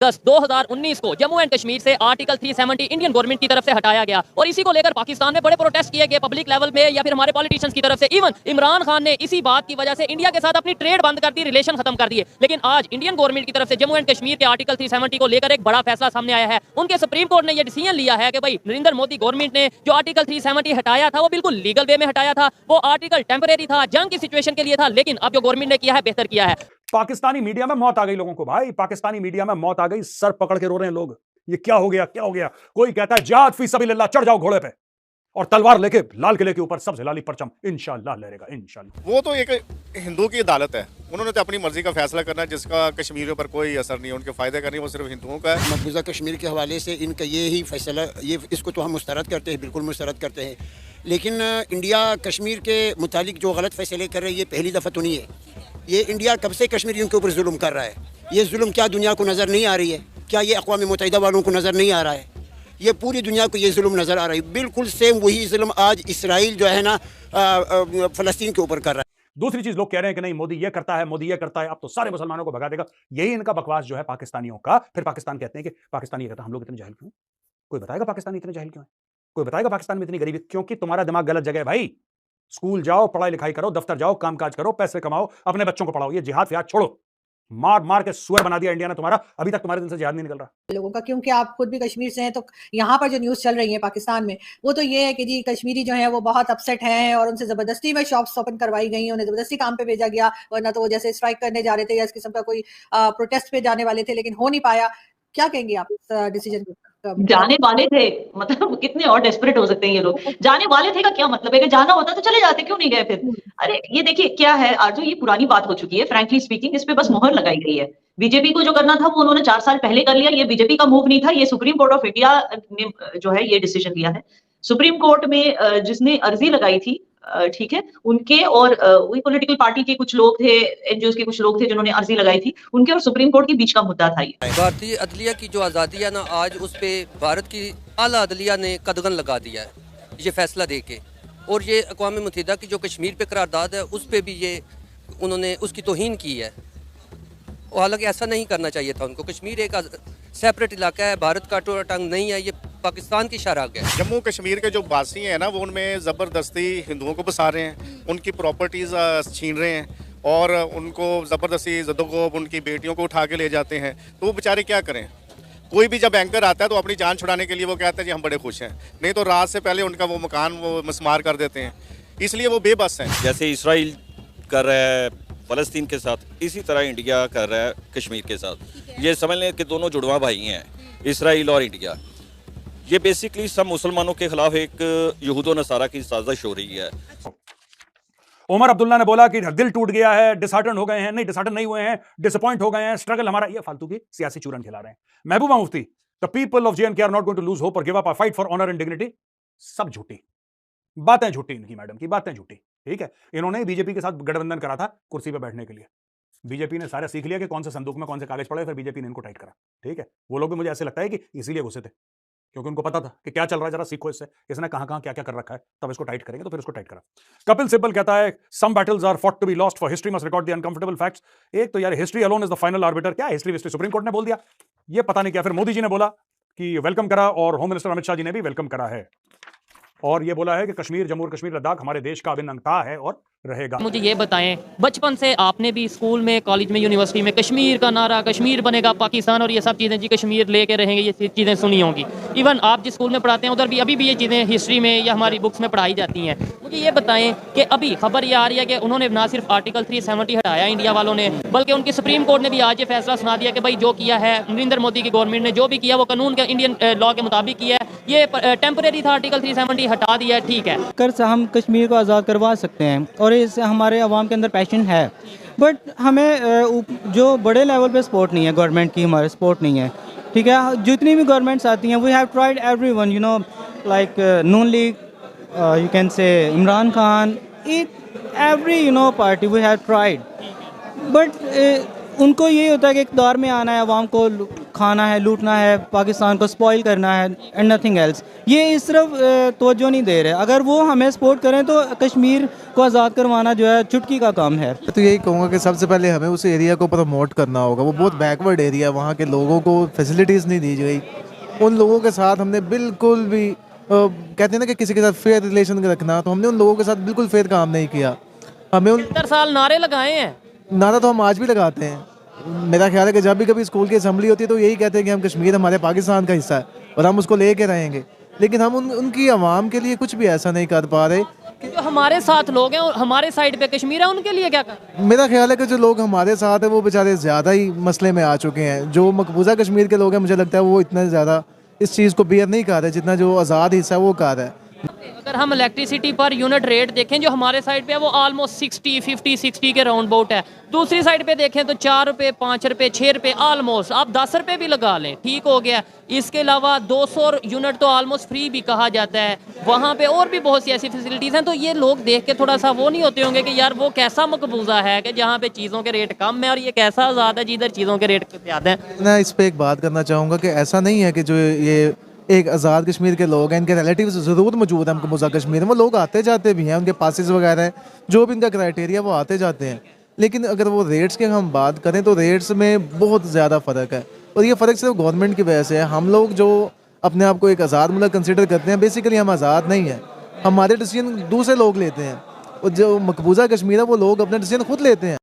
10/10/2019 को जम्मू एंड कश्मीर से article 370 Indian government की तरफ से हटाया गया और इसी को लेकर पाकिस्तान में बड़े प्रोटेस्ट किए गए पब्लिक लेवल में या फिर हमारे पॉलिटिशियंस की तरफ से। इवन इमरान खान ने इसी बात की वजह से इंडिया के साथ अपनी ट्रेड बंद कर दी, रिलेशन खत्म कर दिए। लेकिन आज इंडियन गवर्नमेंट की तरफ से जम्मू एंड कश्मीर के आर्टिकल 370 को लेकर एक बड़ा फैसला सामने आया है। उनके सुप्रीम कोर्ट ने यह डिसीजन लिया है कि भाई नरेंद्र मोदी गवर्नमेंट ने जो आर्टिकल 370 हटाया था वो बिल्कुल लीगल वे में हटाया था, वो आर्टिकल टेम्परेरी था, जंग की सिचुएशन के लिए था, लेकिन अब जो गवर्नमेंट ने किया है बेहतर किया है। पाकिस्तानी मीडिया में मौत आ गई लोगों को भाई, पाकिस्तानी मीडिया में मौत आ गई, सर पकड़ के रो रहे हैं लोग। ये क्या हो गया, क्या हो गया? कोई कहता है जिहाद फी सबिलिल्लाह, चढ़ जाओ घोड़े पे और तलवार लेके लाल किले के ऊपर सबसे लाली परचम इंशाल्लाह लहरेगा इंशाल्लाह। वो तो एक हिंदू की अदालत है, उन्होंने तो अपनी मर्जी का फैसला करना है, जिसका कश्मीरियों पर कोई असर नहीं है, उनके फायदे का नहीं, वो सिर्फ हिंदुओं का है। मकबूजा कश्मीर के हवाले से इनका ये ही फैसला, ये इसको तो हम मुस्तरद करते हैं, बिल्कुल मुस्तरद करते हैं। लेकिन इंडिया कश्मीर के मुतालिक जो गलत फैसले कर रही है, ये पहली दफ़ा तो नहीं है। ये इंडिया कब से कश्मीरियों के ऊपर जुल्म कर रहा है? ये जुल्म क्या दुनिया को नज़र नहीं आ रही है? क्या ये अक़वाम मुत्तहिदा वालों को नज़र नहीं आ रहा है? ये पूरी दुनिया को ये जुल्म नज़र आ रहा है। बिल्कुल सेम वही जुल्म आज इसराइल जो है ना फ़लस्तीन के ऊपर कर रहा है। दूसरी चीज लोग कह रहे हैं कि नहीं मोदी ये करता है, मोदी ये करता है, अब तो सारे मुसलमानों को भगा देगा। यही इनका बकवास जो है पाकिस्तानियों का। फिर पाकिस्तान कहते हैं कि पाकिस्तानी ये कहता है हम लोग इतने जाहिल क्यों? कोई बताएगा पाकिस्तानी इतने जाहिल क्यों है? कोई बताएगा पाकिस्तान में इतनी गरीबी? क्योंकि तुम्हारा दिमाग गलत जगह है भाई। स्कूल जाओ, पढ़ाई लिखाई करो, दफ्तर जाओ, कामकाज करो, पैसे कमाओ, अपने बच्चों को पढ़ाओ। ये जिहाद फिहाद छोड़ो। मार मार के सुअर बना दिया इंडिया ने तुम्हारा, अभी तक तुम्हारे दिल से जिहाद नहीं निकल रहा लोगों का। क्योंकि आप खुद भी कश्मीर से हैं, तो यहाँ पर जो न्यूज़ चल रही है पाकिस्तान में, वो तो ये है कि जी कश्मीरी जो है वो बहुत अपसेट हैं और उनसे ज़बरदस्ती में शॉप्स ओपन करवाई गई, उन्हें ज़बरदस्ती काम पे भेजा गया, वरना तो वो जैसे स्ट्राइक करने जा रहे थे या इस किस्म का कोई प्रोटेस्ट पे जाने वाले थे, लेकिन हो नहीं पाया। क्या कहेंगे आप इस डिसीजन को? जाने वाले थे, मतलब कितने और डेस्परेट हो सकते हैं ये लोग। जाने वाले थे का क्या मतलब है? कि जाना होता तो चले जाते, क्यों नहीं गए फिर? अरे ये देखिए क्या है, आरजू ये पुरानी बात हो चुकी है, फ्रैंकली स्पीकिंग। इस पे बस मोहर लगाई गई है। बीजेपी को जो करना था वो उन्होंने 4 साल पहले कर लिया। ये बीजेपी का मूव नहीं था, ये सुप्रीम कोर्ट ऑफ इंडिया ने जो है ये डिसीजन लिया है। सुप्रीम कोर्ट में जिसने अर्जी लगाई थी, ठीक है, उनके और वही पॉलिटिकल पार्टी के कुछ लोग थे, एनजीओ के कुछ लोग थे जिन्होंने अर्जी लगाई थी, उनके और सुप्रीम कोर्ट के बीच का मुद्दा था ये। भारतीय अदलिया की जो आज़ादी है ना, आज उस पे भारत की आला अदलिया ने कदगन लगा दिया है ये फैसला दे के। और ये अक़वाम मुत्तहिदा की जो कश्मीर पे करारदाद है उस पे भी ये उन्होंने उसकी तौहीन की है। और हालांकि ऐसा नहीं करना चाहिए था उनको। कश्मीर एक सेपरेट इलाका है, भारत का टोरा टंग नहीं है, ये पाकिस्तान की शराक है। जम्मू कश्मीर के जो वासी हैं ना, वो उनमें ज़बरदस्ती हिंदुओं को बसा रहे हैं, उनकी प्रॉपर्टीज़ छीन रहे हैं और उनको ज़बरदस्ती ज़दोगोब उनकी बेटियों को उठा के ले जाते हैं। तो वो बेचारे क्या करें? कोई भी जब एंकर आता है तो अपनी जान छुड़ाने के लिए वो कहता है जी हम बड़े खुश हैं, नहीं तो रात से पहले उनका वो मकान वो मस्मार कर देते हैं। इसलिए वो बेबस हैं। जैसे इसराइल कर रहा है फ़लस्तीन के साथ, इसी तरह इंडिया कर रहा है कश्मीर के साथ। ये समझ लें कि दोनों जुड़वा भाई हैं, इसराइल और इंडिया। ये बेसिकली सब मुसलमानों के खिलाफ एक यहूदो नसारा की साजिश हो रही है। उमर अब्दुल्ला ने बोला कि दिल टूट गया है, डिसहार्टन हो गए हैं। नहीं, डिसहार्टन नहीं हुए हैं, डिसअपॉइंट हो गए हैं। स्ट्रगल हमारा, ये फालतू की सियासी चूरन खिला रहे हैं। Mehbooba Mufti, the people of JNK are not going to lose hope और give up a fight for honour and dignity. सब झूठी बातें, झूठी इनकी मैडम की बातें झूठी। ठीक है, इन्होंने बीजेपी के साथ गठबंधन करा था कुर्सी पर बैठने के लिए। बीजेपी ने सारा सीख लिया कि कौन से संदूक में कौन से कागज पड़े, फिर बीजेपी ने इनको टाइट करा। ठीक है, वो लोग भी मुझे ऐसे लगता है कि इसीलिए घुसे थे, क्योंकि उनको पता था कि क्या चल रहा है, जरा सीखो इससे, इसने कहां क्या क्या कर रखा है, तब इसको टाइट करेंगे। तो फिर इसको टाइट करा। कपिल सिब्बल कहता है some battles are fought to be lost for history must record the uncomfortable facts. एक तो यार history alone is the final arbiter. क्या हिस्ट्री विस्ट्री सुप्रीम कोर्ट ने बोल दिया, ये पता नहीं क्या। फिर मोदी जी ने बोला कि वेलकम करा और होम मिनिस्टर अमित शाह जी ने भी वेलकम करा है और ये बोला है कि कश्मीर, जम्मू और कश्मीर, लद्दाख हमारे देश का अभिन्न अंग है और रहेगा। मुझे ये बताएं, बचपन से आपने भी स्कूल में, कॉलेज में, यूनिवर्सिटी में कश्मीर का नारा, कश्मीर बनेगा पाकिस्तान और ये सब चीज़ें, जी कश्मीर लेके रहेंगे, ये चीज़ें सुनी होंगी। इवन आप जिस स्कूल में पढ़ाते हैं उधर भी अभी भी ये चीज़ें हिस्ट्री में या हमारी बुक्स में पढ़ाई जाती हैं। मुझे ये बताएं कि अभी खबर ये आ रही है कि उन्होंने ना सिर्फ आर्टिकल 370 हटाया इंडिया वालों ने, बल्कि उनकी सुप्रीम कोर्ट ने भी आज ये फैसला सुना दिया कि भाई जो किया है नरेंद्र मोदी की गवर्नमेंट ने, जो भी किया वो कानून के, इंडियन लॉ के मुताबिक किया है। ये टेम्परेरी था, आर्टिकल 370 हटा दिया है, ठीक है। कर से हम कश्मीर को आज़ाद करवा सकते हैं और इससे हमारे अवाम के अंदर पैशन है, बट हमें जो बड़े लेवल पे सपोर्ट नहीं है, गवर्नमेंट की हमारे सपोर्ट नहीं है। ठीक है, जितनी भी गवर्नमेंट्स आती हैं, we have tried everyone, you know, like Noon League, you can say Imran Khan, every you know party we have tried, but उनको ये होता है कि इक़्तिदार में आना है, अवाम को खाना है, लूटना है, पाकिस्तान को स्पॉइल करना है एंड नथिंग एल्स। ये इस तरफ तवज्जो नहीं दे रहे। अगर वो हमें सपोर्ट करें तो कश्मीर को आज़ाद करवाना जो है चुटकी का काम है। तो यही कहूँगा कि सबसे पहले हमें उस एरिया को प्रमोट करना होगा। वो बहुत बैकवर्ड एरिया है, वहाँ के लोगों को फैसिलिटीज़ नहीं दी गई। उन लोगों के साथ हमने बिल्कुल भी कहते हैं ना कि किसी के साथ फेयर रिलेशन रखना, तो हमने उन लोगों के साथ बिल्कुल फेयर काम नहीं किया। हमें 70 साल नारे लगाए हैं। नारा तो हम आज भी लगाते हैं। मेरा ख्याल है कि जब भी कभी स्कूल की असेंबली होती है तो यही कहते हैं कि हम कश्मीर हमारे पाकिस्तान का हिस्सा है और हम उसको लेके रहेंगे, लेकिन हम उनकी आवाम के लिए कुछ भी ऐसा नहीं कर पा रहे। जो हमारे साथ लोग हैं और हमारे साइड पे कश्मीर है, उनके लिए क्या कर? मेरा ख्याल है कि जो लोग हमारे साथ हैं वो बेचारे ज़्यादा ही मसले में आ चुके हैं। जो मकबूजा कश्मीर के लोग हैं, मुझे लगता है वो इतना ज़्यादा इस चीज़ को बेयर नहीं कर रहे जितना जो आज़ाद हिस्सा है वो कर रहा है। अगर हम इलेक्ट्रिसिटी पर यूनिट रेट देखें, जो हमारे साइड पे है वो ऑलमोस्ट 50-60 के राउंड अबाउट है। दूसरी साइड पे देखें तो 4 रुपये, 5 रुपये, 6 रुपये, ऑलमोस्ट आप 10 रुपये भी लगा लें, ठीक हो गया। इसके अलावा 200 यूनिट तो ऑलमोस्ट फ्री भी कहा जाता है वहाँ पे, और भी बहुत सी ऐसी फैसिलिटीज़ हैं। तो ये लोग देख के थोड़ा सा वो नहीं होते होंगे कि यार वो कैसा मकबूजा है कि जहाँ पे चीज़ों के रेट कम है और ये कैसा आज़ाद है जिधर चीज़ों के रेट ज़्यादा हैं। मैं इस पर एक बात करना चाहूँगा कि ऐसा नहीं है कि जो ये एक आज़ाद कश्मीर के लोग हैं, इनके रिलेटिव्स ज़रूर मौजूद हैं मकबूजा कश्मीर में। वो लोग आते जाते भी हैं, उनके पासेस वगैरह हैं, जो भी इनका क्राइटेरिया वो आते जाते हैं। लेकिन अगर वो रेट्स की हम बात करें तो रेट्स में बहुत ज़्यादा फ़र्क है, और ये फ़र्क सिर्फ गवर्नमेंट की वजह से है। हम लोग जो अपने आप को एक आज़ाद मुल्क कंसिडर करते हैं, बेसिकली हम आज़ाद नहीं हैं। हमारे डिसीजन दूसरे लोग लेते हैं, और जो मकबूजा कश्मीर है वो लोग अपने डिसीजन खुद लेते हैं।